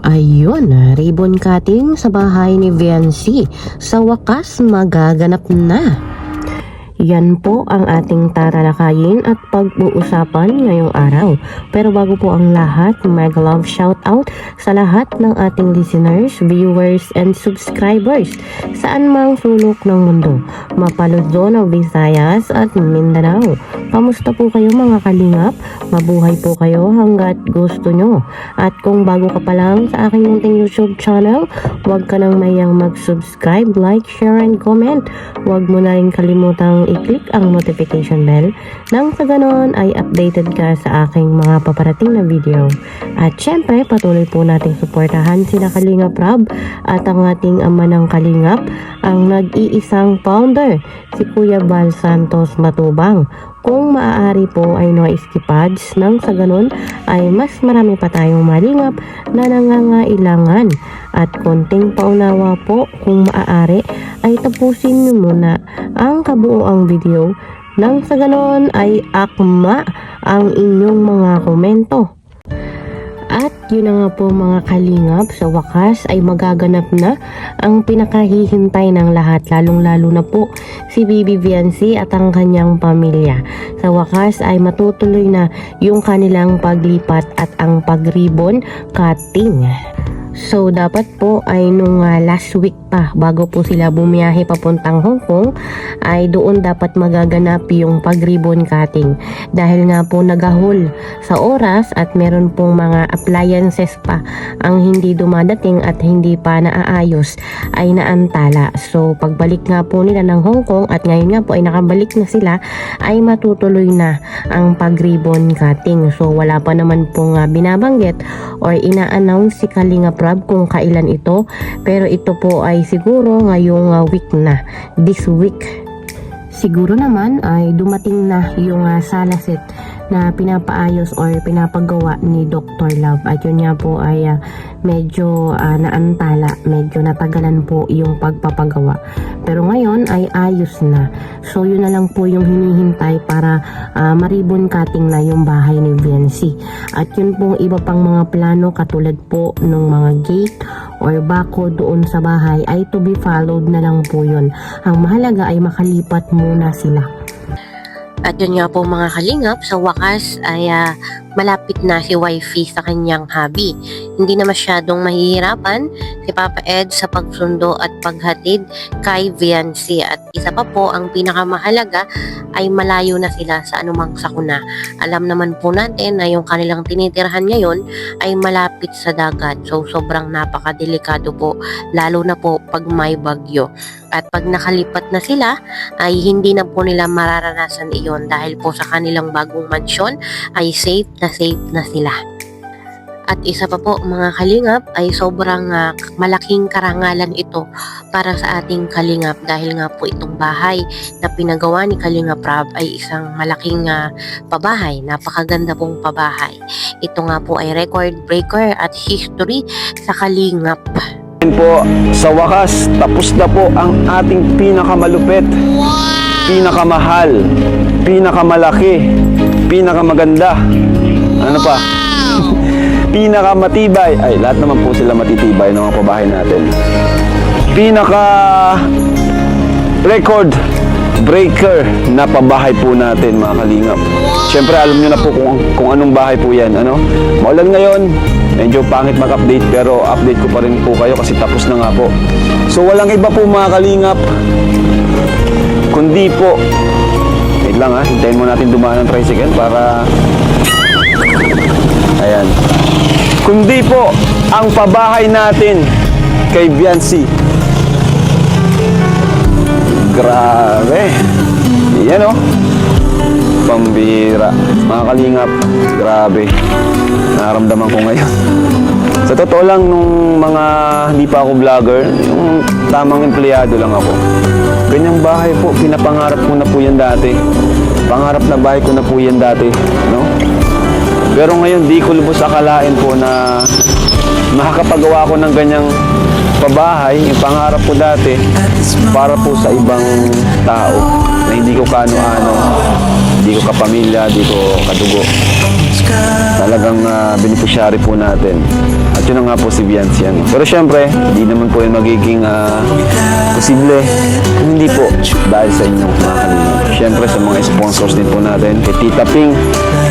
Ayun, ribbon cutting sa bahay ni Viancy. Sa wakas, magaganap na. Yan po ang ating tatalakayin at pag-uusapan ngayong araw. Pero bago po ang lahat, mega love shout out sa lahat ng ating listeners, viewers, and subscribers saan mang sulok ng mundo, Mapaluzon, Visayas at Mindanao. Kamusta po kayo mga kalingap? Mabuhay po kayo hanggat gusto nyo. At kung bago ka pa lang sa aking munting YouTube channel, huwag ka nang mayang mag-subscribe, like, share, and comment. Huwag mo na rin kalimutang i-click ang notification bell nang sa ganon ay updated ka sa aking mga paparating na video. At syempre, patuloy po nating suportahan sila Kalingap Rob at ang ating ama ng Kalingap, ang nag-iisang founder, si Kuya Bal Santos Matubang. Kung maaari po ay no skipads nang sa ganon ay mas marami pa tayong malingap na nangangailangan. At konting paunawa po, kung maaari ay tapusin nyo muna ang kabuoang video nang sa ganon ay akma ang inyong mga komento. At yun na nga po mga kalingap, sa wakas ay magaganap na ang pinakahihintay ng lahat, lalong-lalo na po si Bibi Viancy at ang kanyang pamilya. Sa wakas ay matutuloy na yung kanilang paglipat at ang pag-ribbon cutting. So dapat po ay nung last week pa bago po sila bumiyahe papuntang Hong Kong ay doon dapat magaganap yung pag-ribbon cutting. Dahil nga po nagahol sa oras at meron pong mga appliances pa ang hindi dumadating at hindi pa naaayos ay naantala. So pagbalik nga po nila ng Hong Kong at ngayon nga po ay nakabalik na sila ay matutuloy na ang pag-ribbon cutting. So wala pa naman pong binabanggit or ina-announce si Kalingap Rob kung kailan ito, pero ito po ay siguro ngayong week na, this week. Siguro naman ay dumating na yung salaset na pinapaayos or pinapagawa ni Dr. Love at yun nga po ay medyo naantala, medyo natagalan po yung pagpapagawa, pero ngayon ay ayos na. So yun na lang po yung hinihintay para ma-ribbon cutting na yung bahay ni Viancy. At yun pong iba pang mga plano katulad po ng mga gate or bako doon sa bahay ay to be followed na lang po yun. Ang mahalaga ay makalipat muna sila. At yun nga po mga kalingap, sa wakas ay malapit na si wifey sa kanyang hubby. Hindi na masyadong mahihirapan si Papa Ed sa pagsundo at paghatid kay Viancy. At isa pa po, ang pinakamahalaga ay malayo na sila sa anumang sakuna. Alam naman po natin na yung kanilang tinitirhan ngayon ay malapit sa dagat. So sobrang napakadelikado po, lalo na po pag may bagyo. At pag nakalipat na sila ay hindi na po nila mararanasan iyon dahil po sa kanilang bagong mansyon ay safe na sila. At isa pa po mga kalingap ay sobrang malaking karangalan ito para sa ating kalingap dahil nga po itong bahay na pinagawa ni Kalingap Rob ay isang malaking pabahay, napakaganda pong pabahay. Ito nga po ay record breaker at history sa kalingap. Po, sa wakas, tapos na po ang ating pinakamalupit, pinakamahal, pinakamalaki, pinakamaganda, ano pa? Pinakamatibay, ay lahat naman po sila matitibay ng mga pabahay natin. Pinaka record breaker na pabahay po natin mga kalingap. Siyempre alam nyo na po kung anong bahay po yan, ano? Maulan ngayon, medyo pangit mag-update pero update ko pa rin po kayo kasi tapos na nga po. So walang iba po mga kalingap kundi po, wait lang hintayin mo natin dumaan ng tricycle para ayan, kundi po ang pabahay natin kay Viancy. Grabe yan pambira mga kalingap, grabe naramdaman ko ngayon. Sa totoo lang, nung mga hindi pa ako vlogger, yung tamang empleyado lang ako, ganyang bahay po, pinapangarap ko na po yan dati. Pangarap na bahay ko na po yan dati, no? Pero ngayon di ko lubos akalain po na makakapagawa ko ng ganyang pabahay, yung pangarap ko dati para po sa ibang tao na hindi ko kano-ano. Di ko kapamilya, di ko kadugo. Talagang beneficiary po natin. At yun na nga po si Viancy. Ano. Pero syempre, di naman po yun magiging posible kung hindi po dahil sa inyong mga kalingap. Syempre sa mga sponsors din po natin, kay Tita Ping,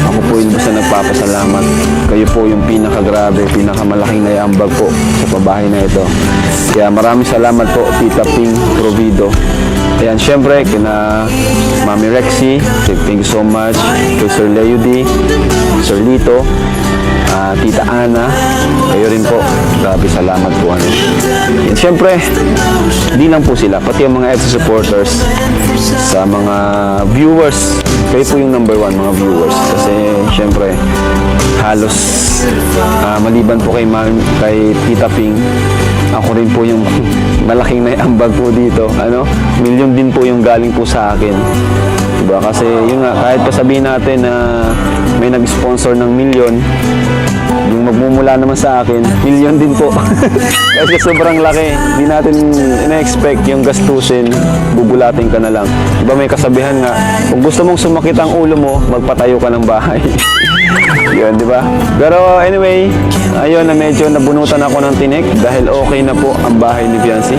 ako po yung basta nagpapasalamat. Kayo po yung pinakagrabe, pinakamalaking naiambag po sa pabahay na ito. Kaya maraming salamat po, Tita Ping Provido. Ayan, syempre, kina Mami Rexy, thank you so much. Kay Sir Leo D, Sir Lito, Tita Ana, kayo rin po. Grabe, salamat po. Ano. And syempre, di lang po sila, pati ang mga EDSA supporters, sa mga viewers, kayo po yung number one mga viewers. Kasi syempre, halos maliban po kay Tita Ping, ako rin po yung malaking naiambag po dito. Ano? Milyon din po yung galing po sa akin. Diba? Kasi yun nga, kahit pa sabihin natin na may nag-sponsor ng milyon, yung magmumula naman sa akin, milyon din po. Kasi sobrang laki. Hindi natin ina-expect yung gastusin, bubulatin ka na lang. Diba may kasabihan nga, kung gusto mong sumakit ang ulo mo, magpatayo ka ng bahay. Yun, di ba? Pero anyway, ayun na medyo nabunutan ako ng tinik dahil okay na po ang bahay ni Viancy.